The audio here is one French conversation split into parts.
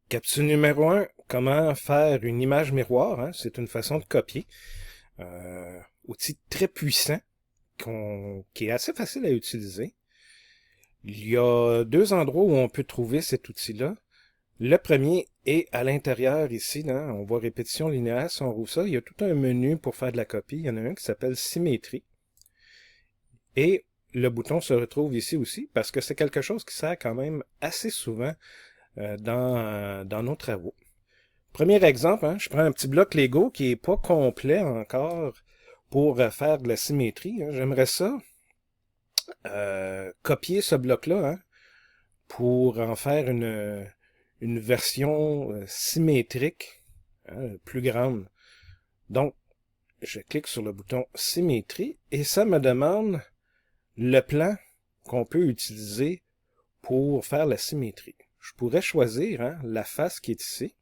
Capsule numéro un, comment faire une image miroir, hein? C'est une façon de copier. Outil très puissant qui est assez facile à utiliser. Il y a deux endroits où on peut trouver cet outil-là. Le premier est à l'intérieur ici, là, on voit répétition linéaire, si on rouvre ça, il y a tout un menu pour faire de la copie. Il y en a un qui s'appelle symétrie. Et le bouton se retrouve ici aussi parce que c'est quelque chose qui sert quand même assez souvent dans nos travaux. Premier exemple, hein, je prends un petit bloc Lego qui est pas complet encore pour faire de la symétrie. Hein. J'aimerais ça copier ce bloc-là hein, pour en faire une version symétrique, hein, plus grande. Donc, je clique sur le bouton symétrie et ça me demande le plan qu'on peut utiliser pour faire la symétrie. Je pourrais choisir hein, la face qui est ici.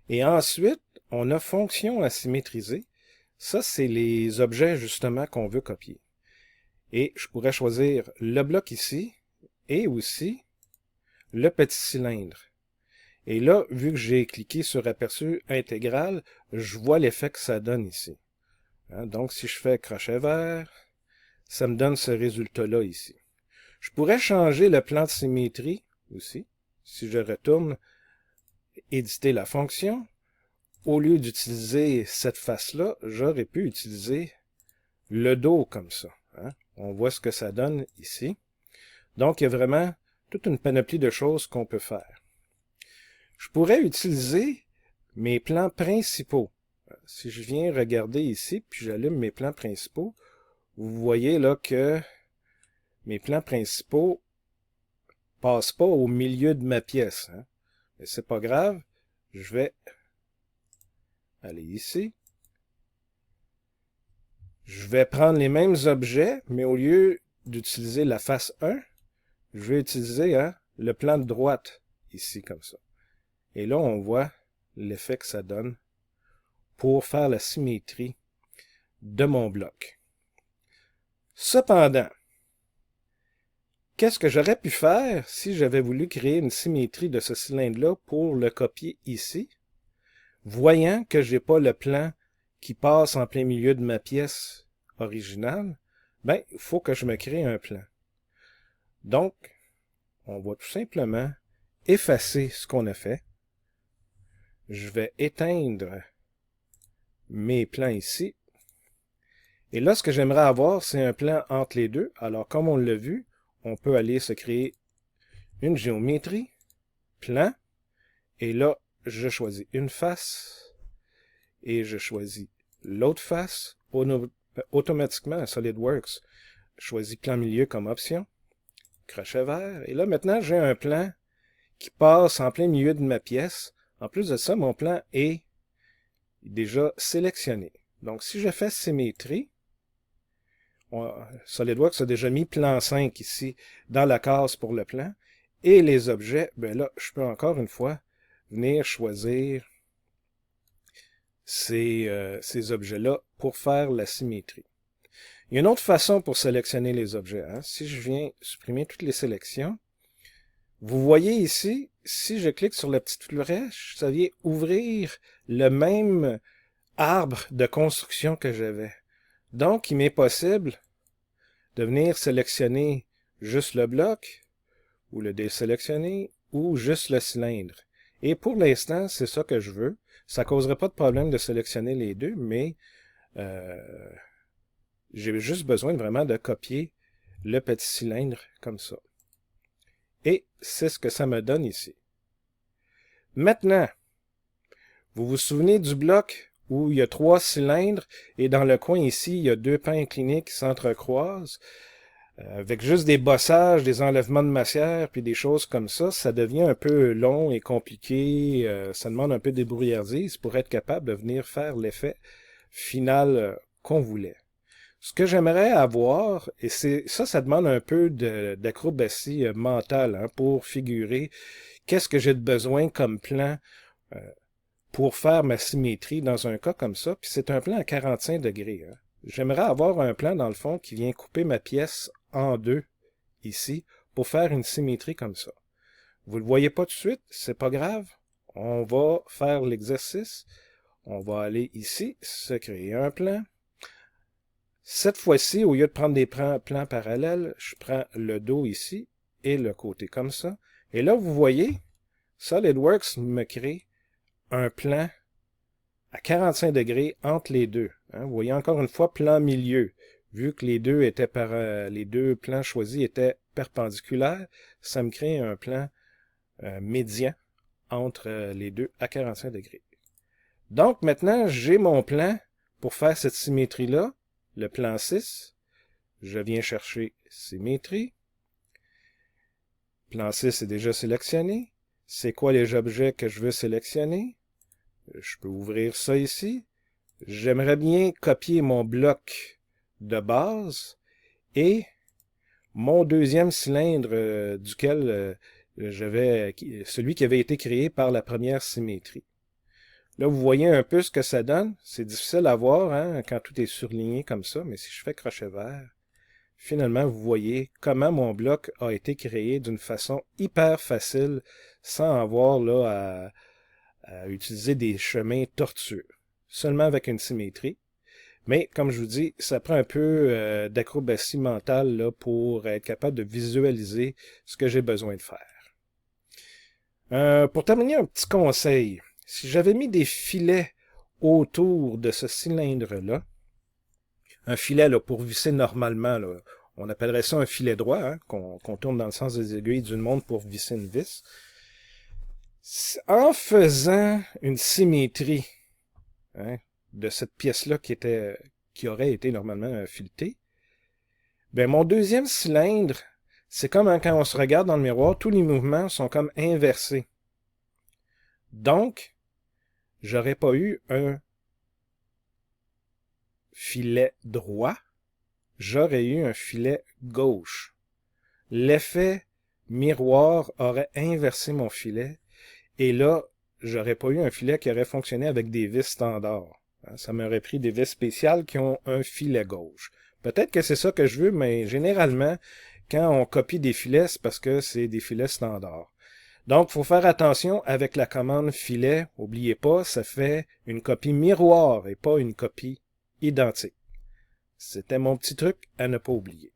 Et ensuite, on a fonction à symétriser. Ça, c'est les objets justement qu'on veut copier. Et je pourrais choisir le bloc ici et aussi le petit cylindre. Et là, vu que j'ai cliqué sur aperçu intégral, je vois l'effet que ça donne ici. Hein, donc, si je fais crochet vert, ça me donne ce résultat-là ici. Je pourrais changer le plan de symétrie aussi. Si je retourne éditer la fonction, au lieu d'utiliser cette face-là, j'aurais pu utiliser le dos comme ça. Hein? On voit ce que ça donne ici. Donc, il y a vraiment toute une panoplie de choses qu'on peut faire. Je pourrais utiliser mes plans principaux. Si je viens regarder ici, puis j'allume mes plans principaux, vous voyez là que mes plans principaux passent pas au milieu de ma pièce. Hein? Mais c'est pas grave. Je vais aller ici. Je vais prendre les mêmes objets, mais au lieu d'utiliser la face 1, je vais utiliser hein, le plan de droite, ici, comme ça. Et là, on voit l'effet que ça donne pour faire la symétrie de mon bloc. Cependant, qu'est-ce que j'aurais pu faire si j'avais voulu créer une symétrie de ce cylindre-là pour le copier ici, voyant que j'ai pas le plan qui passe en plein milieu de ma pièce originale, ben, il faut que je me crée un plan. Donc, on va tout simplement effacer ce qu'on a fait. Je vais éteindre mes plans ici. Et là, ce que j'aimerais avoir, c'est un plan entre les deux. Alors, comme on l'a vu, on peut aller se créer une géométrie, plan, et là, je choisis une face, et je choisis l'autre face. Automatiquement, à SolidWorks, je choisis plan milieu comme option, crochet vert, et là, maintenant, j'ai un plan qui passe en plein milieu de ma pièce. En plus de ça, mon plan est déjà sélectionné. Donc, si je fais symétrie, SolidWorks a déjà mis plan 5 ici dans la case pour le plan. Et les objets, ben là, je peux encore une fois venir choisir ces objets-là pour faire la symétrie. Il y a une autre façon pour sélectionner les objets. Hein. Si je viens supprimer toutes les sélections, vous voyez ici, si je clique sur la petite flèche, ça vient ouvrir le même arbre de construction que j'avais. Donc, il m'est possible de venir sélectionner juste le bloc, ou le désélectionner, ou juste le cylindre. Et pour l'instant, c'est ça que je veux. Ça ne causerait pas de problème de sélectionner les deux, mais j'ai juste besoin vraiment de copier le petit cylindre comme ça. Et c'est ce que ça me donne ici. Maintenant, vous vous souvenez du bloc où il y a 3 cylindres et dans le coin ici, il y a 2 pans inclinés qui s'entrecroisent. Avec juste des bossages, des enlèvements de matière, puis des choses comme ça devient un peu long et compliqué. Ça demande un peu de débrouillardise pour être capable de venir faire l'effet final qu'on voulait. Ce que j'aimerais avoir, et ça demande un peu d'acrobatie mentale hein, pour figurer qu'est-ce que j'ai de besoin comme plan pour faire ma symétrie dans un cas comme ça. Puis c'est un plan à 45 degrés. Hein. J'aimerais avoir un plan, dans le fond, qui vient couper ma pièce en deux, ici, pour faire une symétrie comme ça. Vous ne le voyez pas tout de suite, c'est pas grave. On va faire l'exercice. On va aller ici, se créer un plan. Cette fois-ci, au lieu de prendre des plans parallèles, je prends le dos ici et le côté comme ça. Et là, vous voyez, SolidWorks me crée un plan à 45 degrés entre les deux. Vous voyez encore une fois plan milieu. Vu que les deux plans choisis étaient perpendiculaires, ça me crée un plan médian entre les deux à 45 degrés. Donc maintenant, j'ai mon plan pour faire cette symétrie-là, le plan 6. Je viens chercher symétrie. Plan 6 est déjà sélectionné. C'est quoi les objets que je veux sélectionner? Je peux ouvrir ça ici. J'aimerais bien copier mon bloc de base et mon deuxième cylindre duquel celui qui avait été créé par la première symétrie. Là, vous voyez un peu ce que ça donne. C'est difficile à voir quand tout est surligné comme ça, mais si je fais crochet vert, finalement, vous voyez comment mon bloc a été créé d'une façon hyper facile, sans avoir là à utiliser des chemins tortueux, seulement avec une symétrie. Mais, comme je vous dis, ça prend un peu d'acrobatie mentale là, pour être capable de visualiser ce que j'ai besoin de faire. Pour terminer, un petit conseil. Si j'avais mis des filets autour de ce cylindre-là, un filet là, pour visser normalement, là, on appellerait ça un filet droit, qu'on tourne dans le sens des aiguilles d'une montre pour visser une vis. En faisant une symétrie de cette pièce-là qui aurait été normalement filetée, ben mon deuxième cylindre, c'est comme quand on se regarde dans le miroir, tous les mouvements sont comme inversés. Donc, j'aurais pas eu un filet droit, j'aurais eu un filet gauche. L'effet miroir aurait inversé mon filet, et là, j'aurais pas eu un filet qui aurait fonctionné avec des vis standards. Ça m'aurait pris des vis spéciales qui ont un filet gauche. Peut-être que c'est ça que je veux, mais généralement, quand on copie des filets, c'est parce que c'est des filets standards. Donc, il faut faire attention avec la commande filet. N'oubliez pas, ça fait une copie miroir et pas une copie identique. C'était mon petit truc à ne pas oublier.